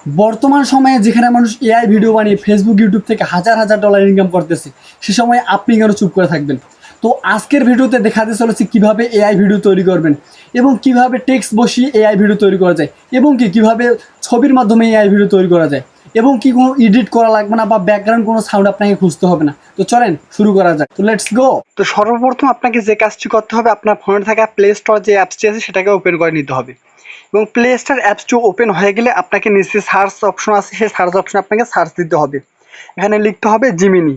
বর্তমান সময়ে যেখানে মানুষ এআই ভিডিও বানিয়ে ফেসবুক ইউটিউব থেকে হাজার হাজার ডলার ইনকাম করতেছে, সে সময় আপনি কেন চুপ করে থাকবেন? তো আজকের ভিডিওতে দেখাতে চলেছি কিভাবে এআই ভিডিও তৈরি করবেন এবং কিভাবে টেক্সট বসিয়ে এআই ভিডিও তৈরি করা যায় এবং কিভাবে ছবির মাধ্যমে এআই ভিডিও তৈরি করা যায় এবং কি কোনো এডিট করা লাগবে না বা ব্যাকগ্রাউন্ড কোনো সাউন্ড আপনাকে খুঁজতে হবে না। তো চলেন শুরু করা যাক। তো লেটস গো। তো সর্বপ্রথম আপনাকে যে কাজটি করতে হবে, আপনার ফোনে থাকা প্লে স্টোর যে অ্যাপসটি আছে সেটাকে ওপেন করে নিতে হবে এবং প্লে স্টোর অ্যাপসটি ওপেন হয়ে গেলে আপনাকে নিচে সার্চ অপশন আছে, সেই সার্চ অপশনে আপনাকে সার্চ দিতে হবে। এখানে লিখতে হবে জিমিনি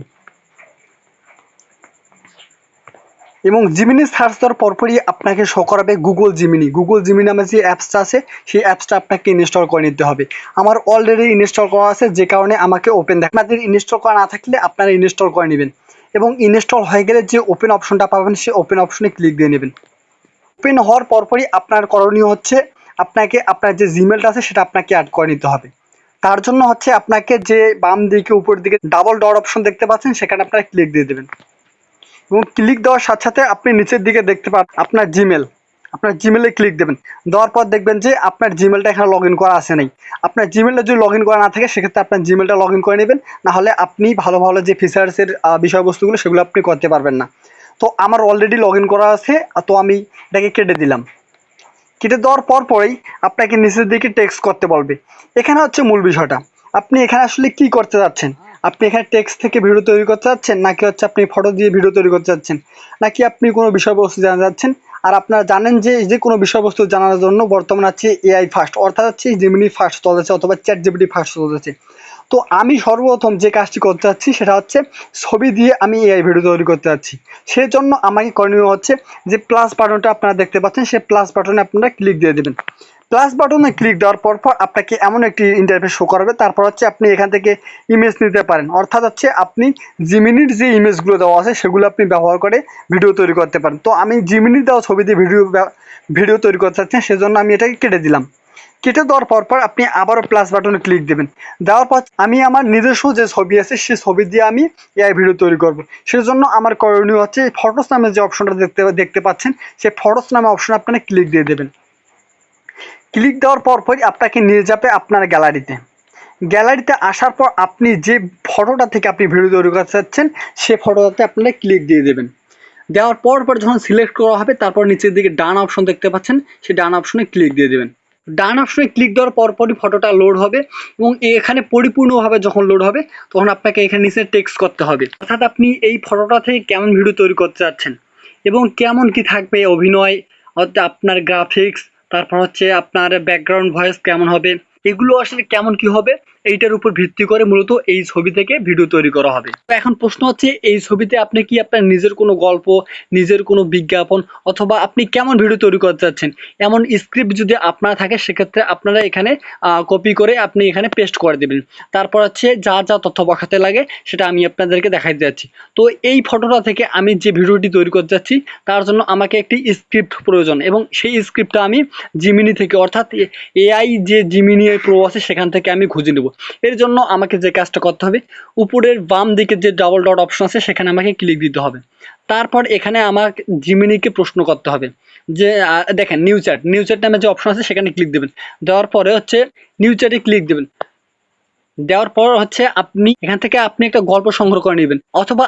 এবং জিমিনি সার্চ দেওয়ার পরপরই আপনাকে শো করাবে গুগল জিমিনি। গুগল জিমিনি নামে যে অ্যাপসটা আছে সেই অ্যাপসটা আপনাকে ইনস্টল করে নিতে হবে। আমার অলরেডি ইনস্টল করা আছে, যে কারণে আমাকে ওপেন দেখ। আপনাদের ইনস্টল করা না থাকলে আপনারা ইনস্টল করে নেবেন এবং ইনস্টল হয়ে গেলে যে ওপেন অপশনটা পাবেন সেই ওপেন অপশনে ক্লিক দিয়ে নেবেন। ওপেন হওয়ার পরপরই আপনার করণীয় হচ্ছে আপনাকে আপনার যে জিমেলটা আছে সেটা আপনাকে অ্যাড করে নিতে হবে। তার জন্য হচ্ছে আপনাকে যে বাম দিকে উপর দিকে ডাবল ডট অপশন দেখতে পাচ্ছেন সেখানে আপনারা ক্লিক দিয়ে দেবেন এবং ক্লিক দেওয়ার সাথে সাথে আপনি নিচের দিকে দেখতে পাবেন আপনার জিমেল। আপনার জিমেলে ক্লিক দেবেন, দেওয়ার পর দেখবেন যে আপনার জিমেলটা এখানে লগ ইন করা আছে নাই। আপনার জিমেলটা যদি লগ ইন করা না থাকে সেক্ষেত্রে আপনার জিমেলটা লগ ইন করে নেবেন, নাহলে আপনি ভালো ভালো যে ফিচার্সের বিষয়বস্তুগুলো সেগুলো আপনি করতে পারবেন না। তো আমার অলরেডি লগ ইন করা আছে, তো আমি এটাকে কেটে দিলাম। কেটে দেওয়ার পরেই আপনাকে নিচের দিকে টেক্সট করতে বলবে। এখানে হচ্ছে মূল বিষয়টা, আপনি এখানে আসলে কি করতে যাচ্ছেন। আপনি এখানে টেক্সট থেকে ভিডিও তৈরি করতে যাচ্ছেন, নাকি হচ্ছে আপনি ফটো দিয়ে ভিডিও তৈরি করতে যাচ্ছেন, নাকি আপনি কোনো বিষয়বস্তু জানতে যাচ্ছেন। আর আপনারা জানেন যে যে কোনো বিষয়বস্তু জানার জন্য বর্তমানে আছে এআই ফার্স্ট, অর্থাৎ হচ্ছে জেমিনি ফার্স্ট চলতেছে অথবা চ্যাট জিপিটি ফার্স্ট চলতেছে। তো আমি সর্বপ্রথম যে কাজটি করতে যাচ্ছি সেটা হচ্ছে ছবি দিয়ে আমি এআই ভিডিও তৈরি করতে যাচ্ছি। সেই জন্য আমাকে করণীয় হচ্ছে যে প্লাস বাটনটা আপনারা দেখতে পাচ্ছেন, সেই প্লাস বাটনে আপনারা ক্লিক দিয়ে দেবেন। প্লাস বাটনে ক্লিক দেওয়ার পর আপনাকে এমন একটি ইন্টারফেস শো করাবে। তারপর হচ্ছে আপনি এখান থেকে ইমেজ নিতে পারেন, অর্থাৎ হচ্ছে আপনি জিমিনির যে ইমেজগুলো দেওয়া আছে সেগুলো আপনি ব্যবহার করে ভিডিও তৈরি করতে পারেন। তো আমি জিমিনির দেওয়া ছবি দিয়ে ভিডিও তৈরি করতে চাচ্ছি, সেজন্য আমি এটাকে কেটে দিলাম। কেটে দেওয়ার পর আপনি আবারও প্লাস বাটনে ক্লিক দেবেন। দেওয়ার পর আমি আমার নিজস্ব যে ছবি আছে সেই ছবি দিয়ে আমি এআই ভিডিও তৈরি করব। সেজন্য আমার করণীয় হচ্ছে ফটোস নামে যে অপশনটা দেখতে পাচ্ছেন, সেই ফটোস নামে অপশনে আপনারা ক্লিক দিয়ে দেবেন। ক্লিক দেওয়ার পরই আপনাকে নিয়ে যাবে আপনার গ্যালারিতে। গ্যালারিতে আসার পর আপনি যে ফটোটা থেকে আপনি ভিডিও তৈরি করতে চাচ্ছেন সেই ফটোটাতে আপনারা ক্লিক দিয়ে দেবেন। দেওয়ার পর যখন সিলেক্ট করা হবে তারপর নিচের দিকে ডান অপশন দেখতে পাচ্ছেন, সেই ডান অপশনে ক্লিক দিয়ে দেবেন। ডান অপশনে ক্লিক দেওয়ার পরই ফটোটা লোড হবে এবং এখানে পরিপূর্ণভাবে যখন লোড হবে তখন আপনাকে এখানে নিচে টেক্সট করতে হবে, অর্থাৎ আপনি এই ফটোটা থেকে কেমন ভিডিও তৈরি করতে চাচ্ছেন এবং কেমন কি থাকবে অভিনয়, অর্থাৎ আপনার গ্রাফিক্স, তারপর হচ্ছে আপনার ব্যাকগ্রাউন্ড ভয়েস কেমন হবে, এগুলো আসলে কেমন কি হবে এইটার উপর ভিত্তি করে মূলত এই ছবি থেকে ভিডিও তৈরি করা হবে। এখন প্রশ্ন হচ্ছে এই ছবিতে আপনি কি আপনার নিজের কোনো গল্প, নিজের কোনো বিজ্ঞাপন অথবা আপনি কেমন ভিডিও তৈরি করতে চাচ্ছেন এমন স্ক্রিপ্ট যদি আপনার থাকে সেক্ষেত্রে আপনারা এখানে কপি করে আপনি এখানে পেস্ট করে দেবেন। তারপর হচ্ছে যা যা তথ্য বসাতে লাগে সেটা আমি আপনাদেরকে দেখাইতে যাচ্ছি। তো এই ফটোটা থেকে আমি যে ভিডিওটি তৈরি করতে যাচ্ছি তার জন্য আমাকে একটি স্ক্রিপ্ট প্রয়োজন এবং সেই স্ক্রিপ্টটা আমি জিমিনি থেকে, অর্থাৎ এআই যে জিমিনি প্রো আছে সেখান থেকে আমি খুঁজে নেব। এর জন্য আমাকে যে কাজটা করতে হবে, উপরের বাম দিকে যে ডাবল ডট অপশন আছে সেখানে আমাকে ক্লিক দিতে হবে। তারপর এখানে আমার জিমিনিকে প্রশ্ন করতে হবে যে দেখেন নিউ চ্যাট নামে যে অপশন আছে সেখানে ক্লিক দেবেন। দেওয়ার পরে হচ্ছে নিউ চ্যাটে ক্লিক দেবেন। দেওয়ার পর হচ্ছে আপনি এখান থেকে আপনি একটা গল্প সংগ্রহ করে নেবেন, অথবা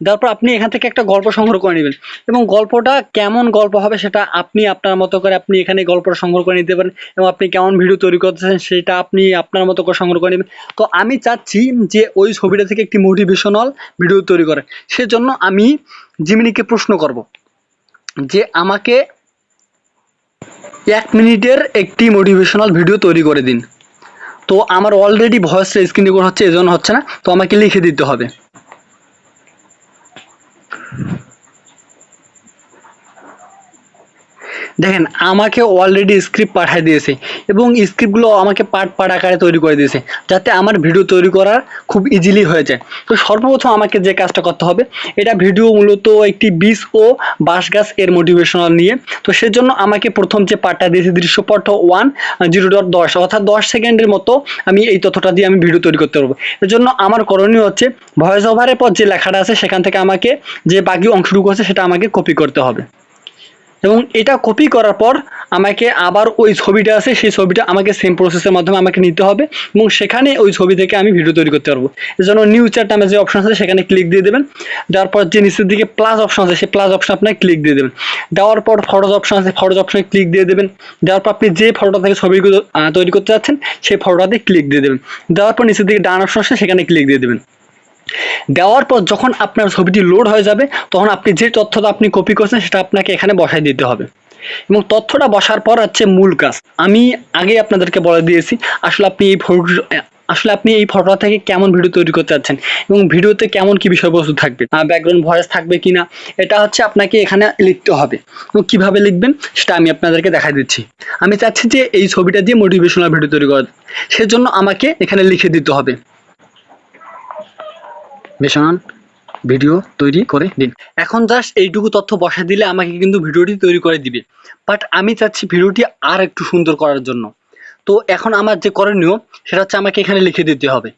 দেওয়ার পর আপনি এখান থেকে একটা গল্প সংগ্রহ করে নেবেন এবং গল্পটা কেমন গল্প হবে সেটা আপনি আপনার মতো করে আপনি এখানে গল্পটা সংগ্রহ করে নিতে পারেন এবং আপনি কেমন ভিডিও তৈরি করতেছেন সেটা আপনি আপনার মতো করে সংগ্রহ করে নেবেন। তো আমি চাচ্ছি যে ওই ছবিটা থেকে একটি মোটিভেশনাল ভিডিও তৈরি করে, সেজন্য আমি জিমিনিকে প্রশ্ন করব যে আমাকে 1 মিনিটের একটি মোটিভেশনাল ভিডিও তৈরি করে দিন। তো আমার অলরেডি ভয়েসটা স্ক্রিন রেকর্ড হচ্ছে, এজন্য হচ্ছে না, তো আমাকে লিখে দিতে হবে। দেখেন আমাকে অলরেডি স্ক্রিপ্ট পাঠিয়ে দিয়েছে এবং স্ক্রিপ্টগুলো আমাকে পার্ট আকারে তৈরি করে দিয়েছে যাতে আমার ভিডিও তৈরি করা খুব ইজিলি হয়ে যায়। তো সর্বপ্রথম আমাকে যে কাজটা করতে হবে, এটা ভিডিও মূলত একটি বীজ ও বাঁশ গাছ এর মোটিভেশনাল নিয়ে। তো সেজন্য আমাকে প্রথম যে পার্টটা দিয়েছে দৃশ্যপট 1:0.10 অর্থাৎ 10 সেকেন্ডের মতো আমি এই তথ্যটা দিয়ে আমি ভিডিও তৈরি করতে পারবো। এর জন্য আমার করণীয় হচ্ছে ভয়েস ওভারের পর যে লেখাটা আছে সেখান থেকে আমাকে যে বাকি অংশটুকু আছে সেটা আমাকে কপি করতে হবে এবং এটা কপি করার পর আমাকে আবার ওই ছবিটা আছে সেই ছবিটা আমাকে সেম প্রসেসের মাধ্যমে আমাকে নিতে হবে এবং সেখানে ওই ছবি থেকে আমি ভিডিও তৈরি করতে পারবো। এর জন্য নিউ চ্যাট নামে যে অপশন আছে সেখানে ক্লিক দিয়ে দেবেন। দেওয়ার পর যে নিচের দিকে প্লাস অপশন আছে সেই প্লাস অপশন আপনাকে ক্লিক দিয়ে দেবেন। দেওয়ার পর ফটোজ অপশন আছে, ফটোজ অপশনে ক্লিক দিয়ে দেবেন। দেওয়ার পর আপনি যে ফটোটা থেকে ছবিগুলো তৈরি করতে যাচ্ছেন সেই ফটোটাতে ক্লিক দিয়ে দেবেন। দেওয়ার পর নিচের দিকে ডান অপশন আছে সেখানে ক্লিক দিয়ে দেবেন। দেওয়ার পর যখন আপনার ছবিটি লোড হয়ে যাবে তখন আপনি যে তথ্যটা আপনি কপি করছেন সেটা আপনাকে এখানে বসাই দিতে হবে এবং তথ্যটা বসার পর হচ্ছে মূল কাজ। আমি আগে আপনাদেরকে বলে দিয়েছি আসলে আপনি এই ফটোটা থেকে কেমন ভিডিও তৈরি করতে যাচ্ছেন এবং ভিডিওতে কেমন কি বিষয়বস্তু থাকবে, ব্যাকগ্রাউন্ড ভয়েস থাকবে কিনা, এটা হচ্ছে আপনাকে এখানে লিখতে হবে এবং কিভাবে লিখবেন সেটা আমি আপনাদেরকে দেখাই দিচ্ছি। আমি চাচ্ছি যে এই ছবিটা দিয়ে মোটিভেশনাল ভিডিও তৈরি করা, সেজন্য আমাকে এখানে লিখে দিতে হবে মোটিভেশনাল ভিডিও তৈরি করে দিন। এখন জাস্ট এইটুকু তথ্য বসা দিলে আমাকে কিন্তু ভিডিওটি তৈরি করে দিবে, বাট আমি চাচ্ছি ভিডিওটি আর একটু সুন্দর করার জন্য। তো এখন আমার যে করণীয় সেটা হচ্ছে আমাকে এখানে লিখে দিতে হবে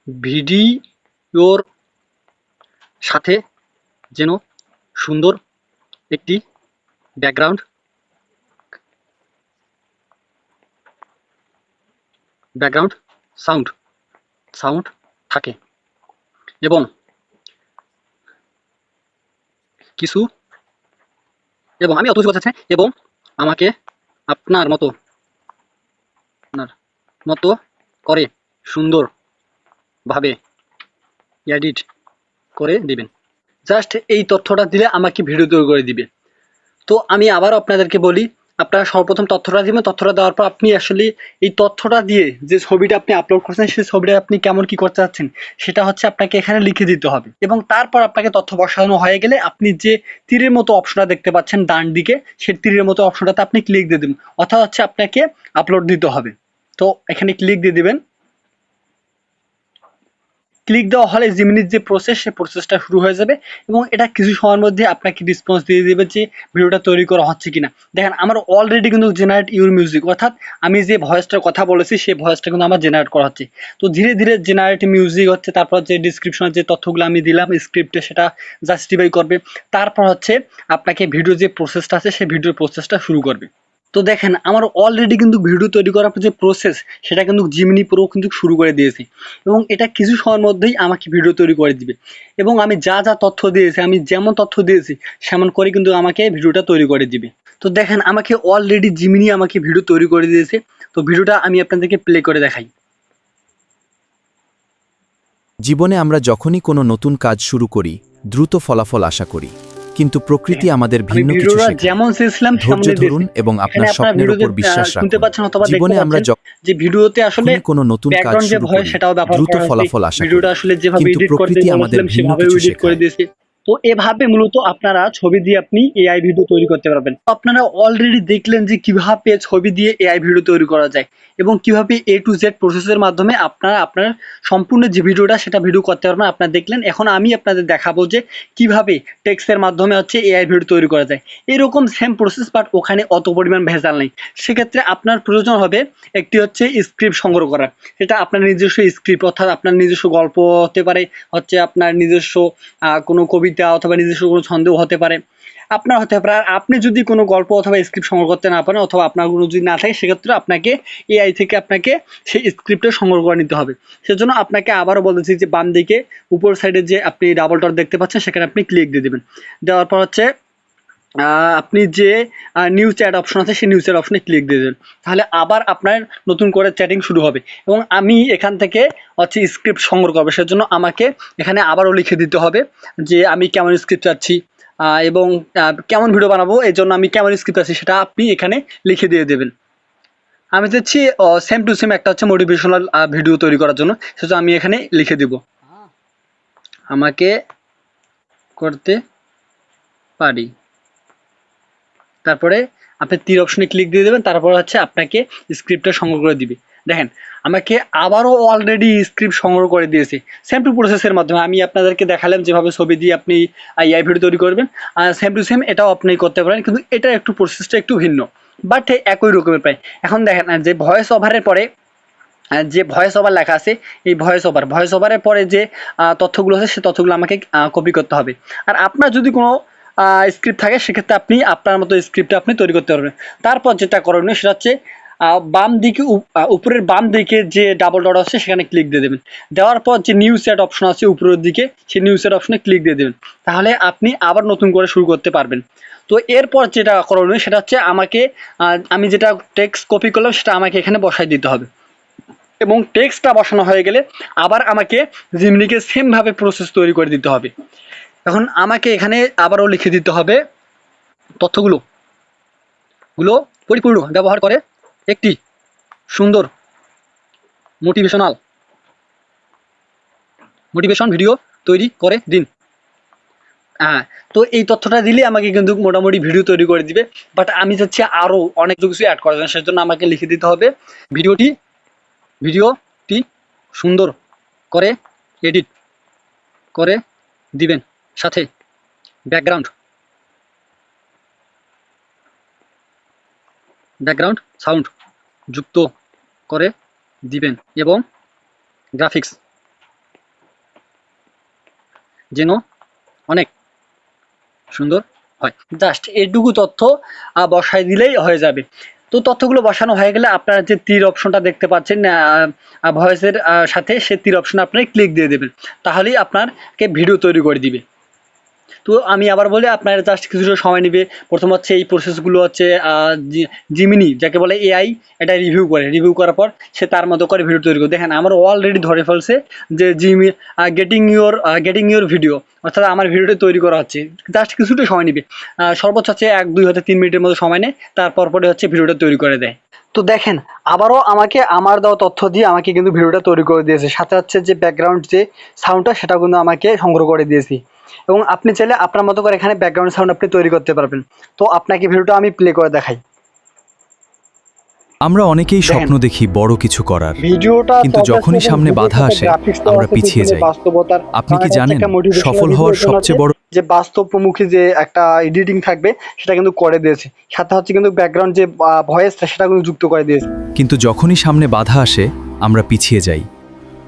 ভিডিওর সাথে যেন সুন্দর একটি ব্যাকগ্রাউন্ড সাউন্ড থাকে এবং আমি অত কিছু কথা এবং আমাকে আপনার মতো করে সুন্দরভাবে এডিট করে দিবেন। জাস্ট এই তথ্যটা দিলে আমাকে ভিডিও তৈরি করে দিবে। তো আমি আবার আপনাদেরকে বলি, আপনারা সর্বপ্রথম তথ্যটা দিবেন। তথ্যটা দেওয়ার পর আপনি আসলে এই তথ্যটা দিয়ে যে ছবিটা আপনি আপলোড করছেন সেই ছবিটা আপনি কেমন কি করতে চাচ্ছেন সেটা হচ্ছে আপনাকে এখানে লিখে দিতে হবে এবং তারপর আপনাকে তথ্য বসানো হয়ে গেলে আপনি যে তীরের মতো অপশনটা দেখতে পাচ্ছেন ডান দিকে, সেই তীরের মতো অপশনটাতে আপনি ক্লিক দিয়ে দেবেন, অর্থাৎ হচ্ছে আপনাকে আপলোড দিতে হবে। তো এখানে ক্লিক দিয়ে দিবেন। ক্লিক দেওয়া হলে জিমিনির যে প্রসেস সেই প্রসেসটা শুরু হয়ে যাবে এবং এটা কিছু সময়ের মধ্যে আপনাকে রেসপন্স দিয়ে দেবে যে ভিডিওটা তৈরি করা হচ্ছে কিনা। দেখেন আমার অলরেডি কিন্তু জেনারেট ইউর মিউজিক, অর্থাৎ আমি যে ভয়েসটার কথা বলেছি সেই ভয়েসটা কিন্তু আমার জেনারেট করা হচ্ছে। তো ধীরে ধীরে জেনারেট মিউজিক হচ্ছে, তারপর যে ডিসক্রিপশনের যে তথ্যগুলো আমি দিলাম স্ক্রিপ্টে সেটা জাস্টিফাই করবে, তারপর হচ্ছে আপনাকে ভিডিও যে প্রসেসটা আছে সেই ভিডিওর প্রসেসটা শুরু করবে। তো দেখেন আমার অলরেডি কিন্তু ভিডিও তৈরি করার যে প্রসেস সেটা কিন্তু জিমিনি প্রো কিন্তু শুরু করে দিয়েছে এবং এটা কিছু সময়ের মধ্যেই আমাকে ভিডিও তৈরি করে দিবে এবং আমি যা যা তথ্য দিয়েছি, আমি যেমন তথ্য দিয়েছি সেমন করে কিন্তু আমাকে ভিডিওটা তৈরি করে দিবে। তো দেখেন আমাকে অলরেডি জিমিনি আমাকে ভিডিও তৈরি করে দিয়েছে। তো ভিডিওটা আমি আপনাদেরকে প্লে করে দেখাই। জীবনে আমরা যখনই কোনো নতুন কাজ শুরু করি দ্রুত ফলাফল আশা করি, কিন্তু প্রকৃতি আমাদের ভিন্ন কিছু শেখায়। যেমন চেয়েছিলাম ধৈর্য ধরুন এবং আপনার স্বপ্নের উপর বিশ্বাস শুনতে রাখুন। পাচ্ছেন অথবা জীবনে আমরা যে ভিডিওতে আসলে যখনই কোনো নতুন কাজ ব্যাকগ্রাউন্ড যে শুরু ভয়েস করি সেটাও ব্যবহার দ্রুত করা হয়েছে। ফলাফল আশা করি, ভিডিওটা আসলে যেভাবে কিন্তু এডিট করতে প্রকৃতি আমাদের বলেছিলাম ভিন্ন সেভাবে কিছু এডিট করে শেখায়। দিয়েছে। তো এভাবে মূলত আপনারা ছবি দিয়ে আপনি এআই ভিডিও তৈরি করতে পারবেন। আপনারা অলরেডি দেখলেন যে কিভাবে ছবি দিয়ে এআই ভিডিও তৈরি করা যায় এবং কিভাবে A to Z প্রসেসের মাধ্যমে আপনারা আপনার সম্পূর্ণ যে ভিডিওটা সেটা ভিডিও করতে পারবেন আপনারা দেখলেন। এখন আমি আপনাদের দেখাবো যে কিভাবে টেক্সটের মাধ্যমে হচ্ছে এআই ভিডিও তৈরি করা যায়। এরকম সেম প্রসেস, বাট ওখানে অত পরিমাণ ভেজাল নেই। সেক্ষেত্রে আপনার প্রয়োজন হবে একটি হচ্ছে স্ক্রিপ্ট সংগ্রহ করা। সেটা আপনার নিজস্ব স্ক্রিপ্ট, অর্থাৎ আপনার নিজস্ব গল্প হতে পারে, হচ্ছে আপনার নিজস্ব কোনো কবিতা অথবা নিজস্ব কোনো ছন্দেও হতে পারে, আপনার হতে পারে। আর আপনি যদি কোনো গল্প অথবা স্ক্রিপ্ট সংগ্রহ করতে না পারেন অথবা আপনার কোনো যদি না থাকে সেক্ষেত্রে আপনাকে এআই থেকে আপনাকে সেই স্ক্রিপ্টটা সংগ্রহ করে নিতে হবে। সেজন্য আপনাকে আবারও বলেছি যে বাম দিকে উপর সাইডে যে আপনি ডাবল ডট দেখতে পাচ্ছেন সেখানে আপনি ক্লিক দিয়ে দেবেন। দেওয়ার পর হচ্ছে আপনি যে নিউ চ্যাট অপশন আছে সেই নিউ চ্যাট অপশনে ক্লিক দিয়ে দেবেন, তাহলে আবার আপনার নতুন করে চ্যাটিং শুরু হবে এবং আমি এখান থেকে হচ্ছে স্ক্রিপ্ট সংগ্রহ করবো। সেজন্য আমাকে এখানে আবারও লিখে দিতে হবে যে আমি কেমন স্ক্রিপ্ট চাচ্ছি এবং কেমন ভিডিও বানাবো, এই জন্য আমি কেমন স্ক্রিপ্ট আছি সেটা আপনি এখানে লিখে দিয়ে দেবেন। আমি চাচ্ছি সেম টু সেম একটা হচ্ছে মোটিভেশনাল ভিডিও তৈরি করার জন্য, সেজন্য আমি এখানে লিখে দিব আমাকে করতে পারি। তারপরে আপনি তীর অপশনে ক্লিক দিয়ে দেবেন, তারপর হচ্ছে আপনাকে স্ক্রিপ্টটা সংগ্রহ করে দিবে। দেখেন আমাকে আবারও অলরেডি স্ক্রিপ্ট সংগ্রহ করে দিয়েছে সেম টু প্রসেসের মাধ্যমে। আমি আপনাদেরকে দেখালাম যেভাবে ছবি দিয়ে আপনি এআই ভিডিও তৈরি করবেন, সেম টু সেম এটাও আপনি করতে পারেন, কিন্তু এটা একটু প্রসেসটা একটু ভিন্ন, বাট একই রকমের প্রায়। এখন দেখেন যে ভয়েস ওভারের পরে যে ভয়েস ওভার লেখা আছে, এই ভয়েস ওভারের পরে যে তথ্যগুলো আছে সেই তথ্যগুলো আমাকে কপি করতে হবে। আর আপনার যদি কোনো স্ক্রিপ্ট থাকে সেক্ষেত্রে আপনি আপনার মতো স্ক্রিপ্ট আপনি তৈরি করতে পারবেন। তারপর যেটা করণীয় সেটা হচ্ছে বাম দিকে উপরের বাম দিকে যে ডাবল ডট আছে সেখানে ক্লিক দিয়ে দেবেন। দেওয়ার পর যে নিউ সেট অপশন আছে উপরের দিকে সেই নিউ সেট অপশনে ক্লিক দিয়ে দেবেন। তাহলে আপনি আবার নতুন করে শুরু করতে পারবেন। তো এরপর যেটা করণীয় সেটা হচ্ছে আমাকে আমি যেটা টেক্সট কপি করলাম সেটা আমাকে এখানে বসাই দিতে হবে এবং টেক্সটটা বসানো হয়ে গেলে আবার আমাকে জিমনিকে সেমভাবে প্রসেস তৈরি করে দিতে হবে। এখন আমাকে এখানে আবারও লিখে দিতে হবে তথ্যগুলো পরিপূর্ণ ব্যবহার করে একটি সুন্দর মোটিভেশন ভিডিও তৈরি করে দিন। হ্যাঁ, তো এই তথ্যটা দিলে আমাকে কিন্তু মোটামুটি ভিডিও তৈরি করে দিবে। বাট আমি চাচ্ছি আরও অনেক কিছু অ্যাড করার জন্য, সেজন্য আমাকে লিখে দিতে হবে ভিডিওটি সুন্দর করে এডিট করে দিবেন, সাথে ব্যাকগ্রাউন্ড সাউন্ড যুক্ত করে দিবেন এবং গ্রাফিক্স যেন অনেক সুন্দর হয়। জাস্ট এইটুকু তথ্য বসাই দিলেই হয়ে যাবে। তো তথ্যগুলো বসানো হয়ে গেলে আপনারা যে তীর অপশনটা দেখতে পাচ্ছেন ভয়েসের সাথে, সে তীর অপশনে আপনি ক্লিক দিয়ে দেবেন, তাহলেই আপনাকে ভিডিও তৈরি করে দিবে। তো আমি আবার বলি, আপনার জাস্ট কিছুটা সময় নেবে। প্রথম হচ্ছে এই প্রসেসগুলো হচ্ছে জিমিনি যাকে বলে এআই, এটা রিভিউ করার পর সে তার মতো করে ভিডিও তৈরি করে। দেখেন আমার অলরেডি ধরে ফেলছে যে গেটিং ইউর ভিডিও, অর্থাৎ আমার ভিডিওটা তৈরি করা হচ্ছে। জাস্ট কিছুটা সময় নেবে, সর্বোচ্চ হচ্ছে 1-2 হতে 3 মিনিটের মতো সময় নেয়, তারপর পরে হচ্ছে ভিডিওটা তৈরি করে দেয়। তো দেখেন আবারও আমাকে আমার দেওয়া তথ্য দিয়ে আমাকে কিন্তু ভিডিওটা তৈরি করে দিয়েছে, সাথে হচ্ছে যে ব্যাকগ্রাউন্ড যে সাউন্ডটা সেটা কিন্তু আমাকে সংগ্রহ করে দিয়েছি। এবং আপনি চাইলে আপনার মতো করে এখানে ব্যাকগ্রাউন্ড সাউন্ড আপনি তৈরি করতে পারবেন। তো আপনাকে ভিডিওটা আমি প্লে করে দেখাই। আমরা অনেকেই স্বপ্ন দেখি বড় কিছু করার, ভিডিওটা কিন্তু যখনই সামনে বাধা আসে আমরা পিছিয়ে যাই। আপনি কি জানেন সফল হওয়ার সবচেয়ে বড় যে বাস্তবমুখী যে একটা এডিটিং থাকবে সেটা কিন্তু করে দিয়েছে, সাথে হচ্ছে কিন্তু ব্যাকগ্রাউন্ড যে ভয়েসটা সেটা কিন্তু যুক্ত করে দিয়েছে। কিন্তু যখনই সামনে বাধা আসে আমরা পিছিয়ে যাই।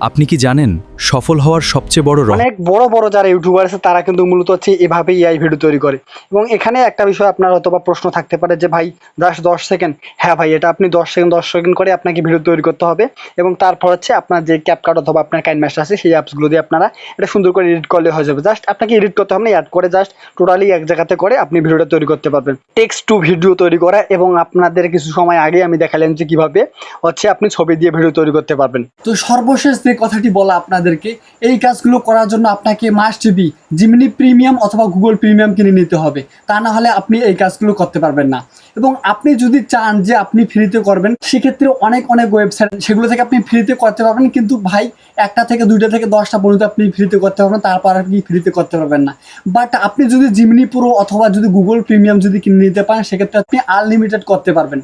আপনি কি জানেন সফল হওয়ার সবচেয়ে বড় অনেক বড় যারা ইউটিউবার আছে তারা কিন্তু মূলত হচ্ছে এভাবেই এআই ভিডিও তৈরি করে। এবং এখানে একটা বিষয় আপনার হয়তো বা প্রশ্ন থাকতে পারে যে ভাই জাস্ট 10 সেকেন্ড। হ্যাঁ ভাই, এটা আপনি 10 সেকেন্ড করে আপনাকে ভিডিও তৈরি করতে হবে এবং তারপর হচ্ছে আপনার যে ক্যাপকাট অথবা আপনার কাইনমাস্টার আছে সেই অ্যাপসগুলো দিয়ে আপনারা এটা সুন্দর করে এডিট করলে হয়ে যাবে। জাস্ট আপনাকে এডিট করতে হবে না, অ্যাড করে জাস্ট টোটালি এক জায়গাতে করে আপনি ভিডিওটা তৈরি করতে পারবেন। টেক্সট টু ভিডিও তৈরি করা, এবং আপনাদের কিছু সময় আগে আমি দেখালাম যে কিভাবে হচ্ছে আপনি ছবি দিয়ে ভিডিও তৈরি করতে পারবেন। তো সর্বশেষ যে কথাটি বলা আপনাদেরকে, এই কাজগুলো করার জন্য আপনাকে মাস্ট বি জিমিনি প্রিমিয়াম অথবা গুগল প্রিমিয়াম কিনে নিতে হবে, তা না হলে আপনি এই কাজগুলো করতে পারবেন না। এবং আপনি যদি চান যে আপনি ফ্রিতে করবেন, সেক্ষেত্রে অনেক ওয়েবসাইট সেগুলো থেকে আপনি ফ্রিতে করতে পারবেন, কিন্তু ভাই 1টা থেকে 2টা থেকে 10টা পর্যন্ত আপনি ফ্রিতে করতে পারবেন, তারপর আপনি ফ্রিতে করতে পারবেন না। বাট আপনি যদি জিমিনি প্রো অথবা যদি গুগল প্রিমিয়াম যদি কিনে নিতে পারেন, সেক্ষেত্রে আপনি আনলিমিটেড করতে পারবেন।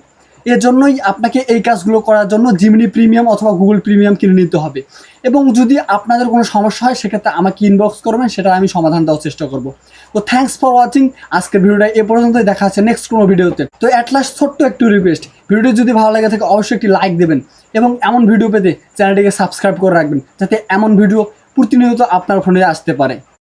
এজন্যই আপনাকে এই কাজগুলো করার জন্য জিমিনি প্রিমিয়াম অথবা গুগল প্রিমিয়াম কিনে নিতে হবে। এবং যদি আপনাদের কোনো সমস্যা হয় সেক্ষেত্রে আমাকে ইনবক্স করবেন, সেটা আমি সমাধান দেওয়ার চেষ্টা করব। তো থ্যাঙ্কস ফর ওয়াচিং। আজকের ভিডিওটা এ পর্যন্তই, দেখা আছে নেক্সট কোনো ভিডিওতে। তো অ্যাট লাস্ট ছোট্ট একটু রিকোয়েস্ট, ভিডিওটি যদি ভালো লাগে থাকে অবশ্যই একটি লাইক দেবেন এবং এমন ভিডিও পেতে চ্যানেলটিকে সাবস্ক্রাইব করে রাখবেন, যাতে এমন ভিডিও প্রতিনিয়ত আপনার ফোনে আসতে পারে।